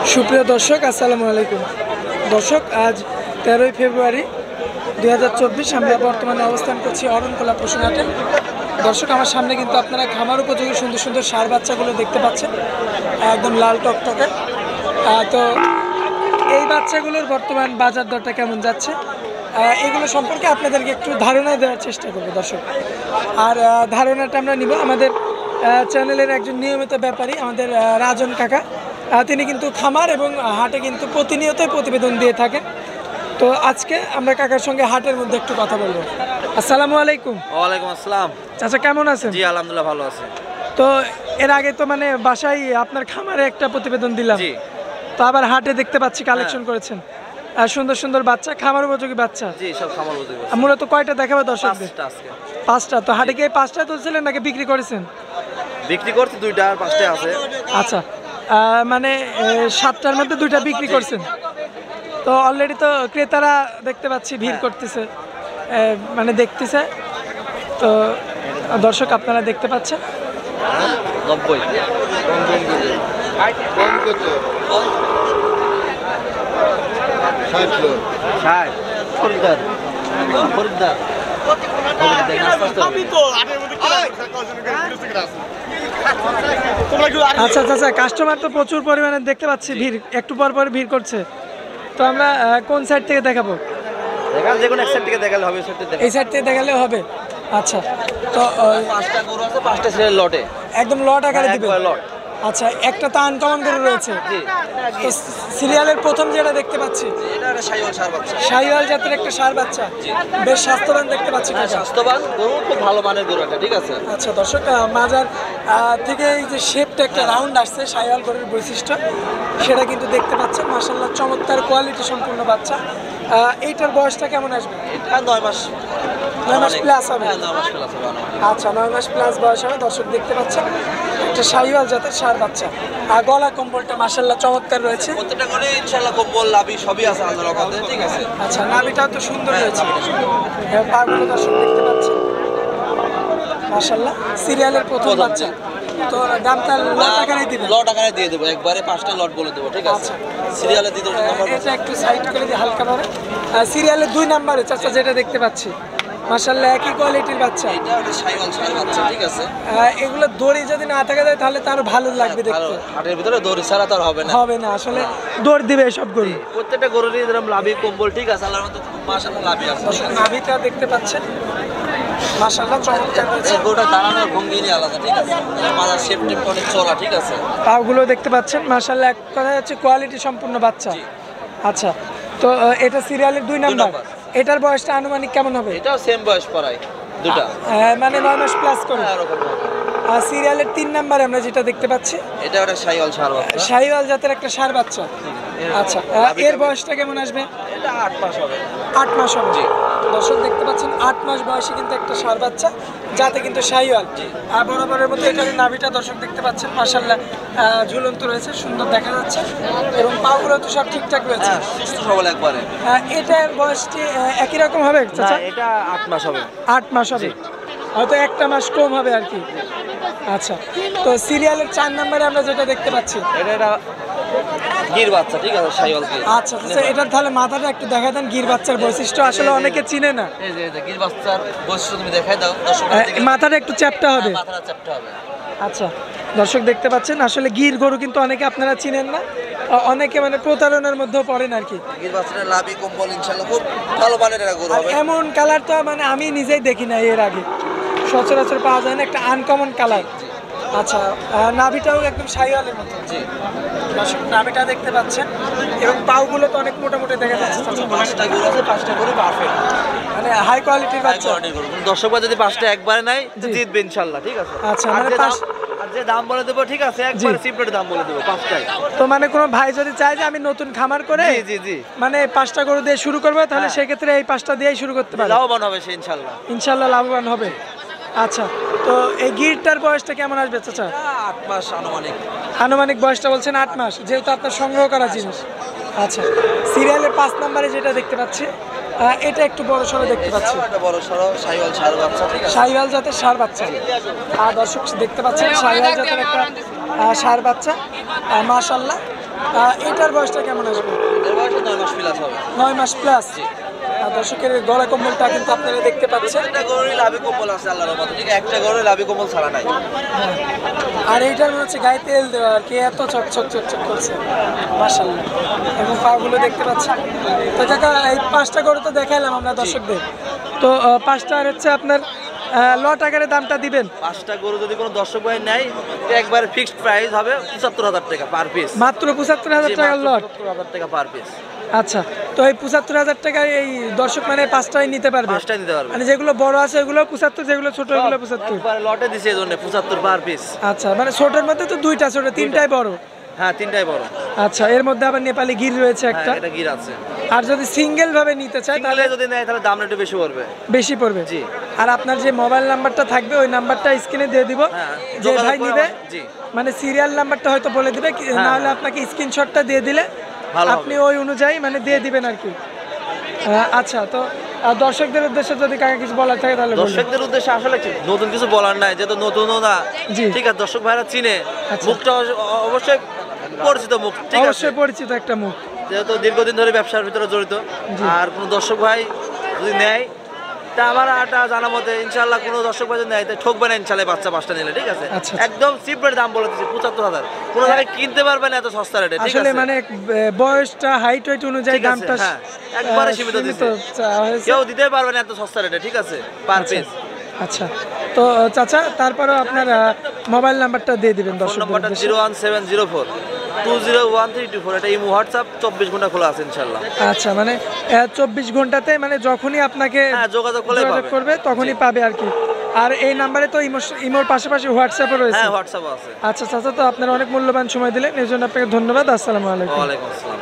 সুপ্রিয় দর্শক, আসসালামু আলাইকুম। দর্শক, আজ 13ই ফেব্রুয়ারি 2024। আমরা বর্তমানে অবস্থান করছি অরণখোলা পশুহাটে। দর্শক, আমার সামনে কিন্তু আপনারা খামার উপযোগী সুন্দর সুন্দর ষাঁড় বাচ্চাগুলো দেখতে পাচ্ছেন, একদম লাল টকটকে। তো এই বাচ্চাগুলোর বর্তমান বাজার দরটা কেমন যাচ্ছে, এগুলো সম্পর্কে আপনাদেরকে একটু ধারণা দেওয়ার চেষ্টা করব দর্শক। আর ধারণাটা আমরা নিব আমাদের চ্যানেলের একজন নিয়মিত ব্যাপারী, আমাদের রাজন কাকা। তিনি কিন্তু খামার এবং হাটে কিন্তু প্রতিনিয়তই প্রতিবেদন দিয়ে থাকেন। তো আজকে আমরা কাকার সঙ্গে হাটের মধ্যে একটু কথা বলবো। আসসালামু আলাইকুম। ওয়ালাইকুম আসসালাম। চাচা, কেমন আছেন? জি আলহামদুলিল্লাহ, ভালো আছি। তো এর আগে তো মানে বাসায় আপনার খামারে একটা প্রতিবেদন দিলাম, জি। তো আবার হাটে দেখতে পাচ্ছি কালেকশন করেছেন সুন্দর সুন্দর বাচ্চা, খামার উপযোগী বাচ্চা। জি, সব খামার উপযোগী। মূলত কয়টা দেখাবে দর্শকদের? 5টা আজকে। 5টা। তো হাটে কি 5টা তুলছিলেন নাকি বিক্রি করেছেন? বিক্রি করতে 2টা আর 5টা আছে। আচ্ছা, মানে 7টার মধ্যে 2টা বিক্রি করছেন। তো অলরেডি তো ক্রেতারা দেখতে পাচ্ছি ভিড় করতেছে, মানে দেখতেছে। তো দর্শক, আপনারা দেখতে পাচ্ছেন 90 আচ্ছা আচ্ছা, কাস্টমার তো প্রচুর পরিমাণে দেখতে পাচ্ছি, ভিড় একটু পর পর ভিড় করছে। তো আমরা কোন সাইড থেকে দেখাবো? দেখান, যে কোনো এক সাইড থেকে দেখালে হবে। এই সাইড থেকে দেখালে হবে। আচ্ছা, তো 5টা গরু আছে, 5টা ছেলে লটে, একদম লট আকারে দিবেন? লট। আচ্ছা, একটা তো আনকমন গরু রয়েছে। জি। তো সিরিয়ালের প্রথম যেটা দেখতে পাচ্ছি, এটা একটা শাহিওয়াল ষাঁড় বাচ্চা। শাহিওয়াল জাতের একটা ষাঁড় বাচ্চা, বেশ স্বাস্থ্যবান দেখতে পাচ্ছি। স্বাস্থ্যবান গরু, খুব ভালো মানের গরু এটা, ঠিক আছে। আচ্ছা দর্শক, মাজার থেকে এই যে শেপটা একটা রাউন্ড আসছে শাহিওয়াল গরুর বৈশিষ্ট্য, সেটা কিন্তু দেখতে পাচ্ছেন। মাশাআল্লাহ, চমৎকার কোয়ালিটি সম্পূর্ণ বাচ্চা। এইটার বয়সটা কেমন আসবে? এটা 9 মাস। 9 মাস প্লাস হবে। 9 মাস প্লাস হবে। আচ্ছা, 9 মাস প্লাস বয়স হবে। দর্শক দেখতে পাচ্ছেন একটা শাহিওয়াল জাতের ষাঁড় বাচ্চা। আর গলা কম্বলটা মাশাআল্লাহ চমৎকার রয়েছে। প্রত্যেকটা করে ইনশাআল্লাহ কম্বল লাভি সবই আছে আলাদা রকম, ঠিক আছে। আচ্ছা, নাভিটাও তো সুন্দর রয়েছে। পাগুলো দর্শক দেখতে পাচ্ছেন মাশাআল্লাহ, সিরিয়ালের প্রথম বাচ্চা। তো দামটা লট আকারে দিবেন? লট আকারে দিয়ে দেবো, একবারে 5টা লট বলে দেবো, ঠিক আছে। সিরিয়ালে দিয়ে দেবো নাম্বার। এটা একটু সাইড করে দিয়ে হালকা ভাবে। সিরিয়ালের 2 নম্বরে চাচা যেটা দেখতে পাচ্ছি, মাশাআল্লাহ একই কোয়ালিটির বাচ্চা। এটা একটা শাহিওয়াল ষাঁড় বাচ্চা, ঠিক আছে। এগুলো দড়ি যদি না থাকে যায় তাহলে তার ভালো লাগবে দেখতে। হাটের ভিতরে দড়ি ছাড়া তো আর হবে না। হবে না, আসলে দড়ি দিবে এসব গরু। প্রত্যেকটা গরুরই এরকম লাভি কম্বল, ঠিক আছে। আল্লাহর মতো মাশাআল্লাহ লাভি আছে। নাভিটা দেখতে পাচ্ছেন মাশাআল্লাহ চমৎকার রয়েছে। গরুটা দাঁড়ানোর ভঙ্গি আলাদা, ঠিক আছে। মাথার শেপ টেপ অনেক চওড়া, ঠিক আছে। পাগুলো দেখতে পাচ্ছেন মাশাআল্লাহ, এক কথা হচ্ছে কোয়ালিটি সম্পূর্ণ বাচ্চা। আচ্ছা, তো এটা সিরিয়ালের 2 নাম্বার। এটার বয়সটা আনুমানিক কেমন হবে? এটাও সেম বয়স পড়ায়, দুটা, মানে 9 মাস প্লাস করে। এরকম। আর সিরিয়ালের 3 নাম্বারে আমরা যেটা দেখতে পাচ্ছি, এটা একটা শাহিওয়াল ষাঁড় বাচ্চা। শাহিওয়াল জাতের একটা ষাঁড় বাচ্চা। আচ্ছা, এর বয়সটা কেমন আসবে? এটা 8 মাস হবে। 8 মাস হবে। দর্শক দেখতে পাচ্ছেন 8 মাস বয়সী কিন্তু একটা ষাঁড় বাচ্চা, যাতে কিন্তু শাহিওয়াল। আর বরাবরের মতো এটার নাভিটা দর্শক দেখতে পাচ্ছেন মাশাআল্লাহ ঝুলন্ত রয়েছে, সুন্দর দেখা যাচ্ছে। এবং পাগুলো তো সব ঠিকঠাক রয়েছে, সুস্থ সবল একবারে। এটার বয়সটি একই রকম হবে চাচা? এটা 8 মাস হবে। 8 মাস হবে, হয়তো একটা মাস কম হবে আর কি। আচ্ছা, তো সিরিয়ালের 4 নম্বরে আমরা যেটা দেখতে পাচ্ছি, এটা গির বাচ্চা, ঠিক আছে, শাহিওয়াল গির। আচ্ছা আচ্ছা, এটার তাহলে মাথাটা একটু দেখা দেন। গির বাচ্চার বৈশিষ্ট্য আসলে অনেকে চিনে না। এই যে গির বাচ্চার বৈশিষ্ট্য তুমি দেখাই দাও দর্শক। মাথাটা একটু চ্যাপ্টা হবে। মাথাটা চ্যাপ্টা হবে। আচ্ছা, দর্শক দেখতে পাচ্ছেন আসলে গির গরু কিন্তু অনেকে আপনারা চিনেন না, অনেকে মানে প্রতারণার মধ্যেও পড়েন আর কি। গির বাচ্চাটা লাভি কম্বল ইনশাআল্লাহ খুব ভালো মানের একটা গরু হবে। এমন কালার তো মানে আমি নিজেই দেখি না এর আগে, সচরাচর পাওয়া যায় না, একটা আনকমন কালার। আচ্ছা, নাভিটাও একদম শাহিওয়ালের মতো। জি, দর্শক নাভিটা দেখতে পাচ্ছেন, এবং পাগুলো তো অনেক মোটামুটি দেখা যাচ্ছে। 5টা গরু আছে, 5টা গরু পারফেক্ট, মানে হাই কোয়ালিটির বাচ্চা। দর্শকরা যদি 5টা একবারে নাই জিতবে ইনশাআল্লাহ, ঠিক আছে। আচ্ছা, মানে আর যে দাম বলে দেবো, ঠিক আছে, একবারে সিম্পল দাম বলে দেবো 5টাই। তো মানে কোনো ভাই যদি চায় যে আমি নতুন খামার করে জি জি মানে 5টা গরু দিয়ে শুরু করবো, তাহলে সেক্ষেত্রে এই 5টা দিয়েই শুরু করতে পারে, লাভবান হবে সে ইনশাআল্লাহ। ইনশাআল্লাহ লাভবান হবে। আচ্ছা, তো এই গিরটার বয়সটা কেমন আসবে চাচা? 8 মাস আনুমানিক। আনুমানিক বয়সটা বলছেন 8 মাস, যেহেতু আপনার সংগ্রহ করা জিনিস। আচ্ছা, সিরিয়ালের 5 নম্বরে যেটা দেখতে পাচ্ছি, এটা একটু বড় সড়ো দেখতে পাচ্ছি, এটা বড় সরো শাহিওয়াল ষাঁড় বাচ্চা, ঠিক আছে। শাহিওয়াল জাতের ষাঁড় বাচ্চা। আর দর্শক দেখতে পাচ্ছেন শাহিওয়াল জাতের একটা ষাঁড় বাচ্চা, মাশাআল্লাহ। এটার বয়সটা কেমন আসবে? এর বয়স 9 মাস প্লাস হবে। 9 মাস প্লাস। দর্শকের গলা কম্বলটা কিন্তু আপনারা দেখতে পাচ্ছেন। একটা গরুরই লাভি কম্বল আছে আল্লাহর রহমতে, ঠিক আছে? একটা গরুর লাভি কম্বল ছাড়া নাই। আর এইটার মনে হচ্ছে গায়ে তেল দেওয়া আর কি, এত চকচক চকচক করছে মাশাআল্লাহ। এবং পাগুলো দেখতে পাচ্ছেন। তো কাকা এই 5টা গরু তো দেখাইলাম আমরা দর্শকদের। তো 5টা আর হচ্ছে আপনার লট আকারে দামটা দিবেন। 5টা গরু যদি কোনো দর্শক ভাই নেয়, তো একবারে ফিক্সড প্রাইস হবে ৭৫,০০০ টাকা পার পিস। মাত্র ৭৫,০০০ টাকার লট। ৭৫,০০০ টাকা পার পিস। আচ্ছা, তো এই ৭৫,০০০ টাকায় এই দর্শক মানে 5টাই নিতে পারবে? 5টা নিতে পারবে। মানে যেগুলো বড় আছে ওগুলো 75, যেগুলো ছোট ওগুলো 75। একবারে লটে দিছে এজন্য 75 পার পিস। আচ্ছা, মানে ছোটের মধ্যে তো 2টা ছোট, 3টাই বড়। হ্যাঁ, 3টাই বড়। আচ্ছা, এর মধ্যে আবার নেপালি গির রয়েছে একটা। হ্যাঁ, এটা গির আছে। আর যদি সিঙ্গেল ভাবে নিতে চায় তাহলে তাহলে যদি নেয় তাহলে দামটা একটু বেশি পড়বে। বেশি পড়বে। জি। আর আপনার যে মোবাইল নাম্বারটা থাকবে ওই নাম্বারটা স্ক্রিনে দিয়ে দিব। হ্যাঁ, যে যোগাযোগ ভাই করে নিবে জি। মানে সিরিয়াল নাম্বারটা হয়তো বলে দিবে, হ্যাঁ, না হলে আপনাকে স্ক্রিনশটটা দিয়ে দিলে ভালো হবে। আপনি ওই অনুযায়ী মানে দিয়ে দিবেন আর কি। আচ্ছা, তো দর্শকদের উদ্দেশ্যে যদি কাকে কিছু বলার থাকে তাহলে বলুন। দর্শকদের উদ্দেশ্যে আসলে নতুন কিছু বলার নাই, যেহেতু নতুনও না, জি। ঠিক আছে? দর্শক ভাইরা চিনে আচ্ছা। মুখটা অবশ্যই পরিচিত মুখ, ঠিক আছে? অবশ্যই পরিচিত একটা মুখ। যেহেতু দীর্ঘদিন ধরে ব্যবসার ভিতরে জড়িত। জি। আর কোনো দর্শক ভাই যদি নেয়, তা আমার একটা জানা মতে ইনশাল্লাহ কোনো দর্শক ভাই যদি নেয় তা ঠকবে না ইনশাল্লাহ, বাচ্চা 5টা নিলে, ঠিক আছে? আচ্ছা। একদম চিপ রেট দাম বলে দিচ্ছি 75,000। কোনো জায়গায় কিনতে পারবে না এত সস্তা রেটে, ঠিক আসলে আছে? মানে বয়সটা হাইট ওয়েট অনুযায়ী ঠিক আছে, দামটা হ্যাঁ, একবারে সীমিত দিছে। চাওয়া হয়েছে। কেউ দিতে পারবে না এত সস্তা রেটে, ঠিক আছে? Per piece. আচ্ছা, তো চাচা তারপরেও আপনার মোবাইল নাম্বারটা দিয়ে দিবেন ফোন দর্শকদের নাম্বারটা উদ্দেশ্যে। 01704 201324। এটা ইমো হোয়াটসঅ্যাপ 24 ঘন্টা খোলা আছে ইনশাল্লাহ। আচ্ছা, মানে 24 ঘন্টাতে মানে যখনই আপনাকে হ্যাঁ, যোগাযোগ করলেই পাবে। করবে তখনই পাবে আর কি। আর এই নাম্বারে তো ইমোর পাশাপাশি হোয়াটসঅ্যাপও রয়েছে। হ্যাঁ, হোয়াটসঅ্যাপ আছে। আচ্ছা চাচা, তো আপনারা অনেক মূল্যবান সময় দিলেন, এই জন্য আপনাকে ধন্যবাদ। আসসালামু আলাইকুম। ওয়ালাইকুম আসসালাম।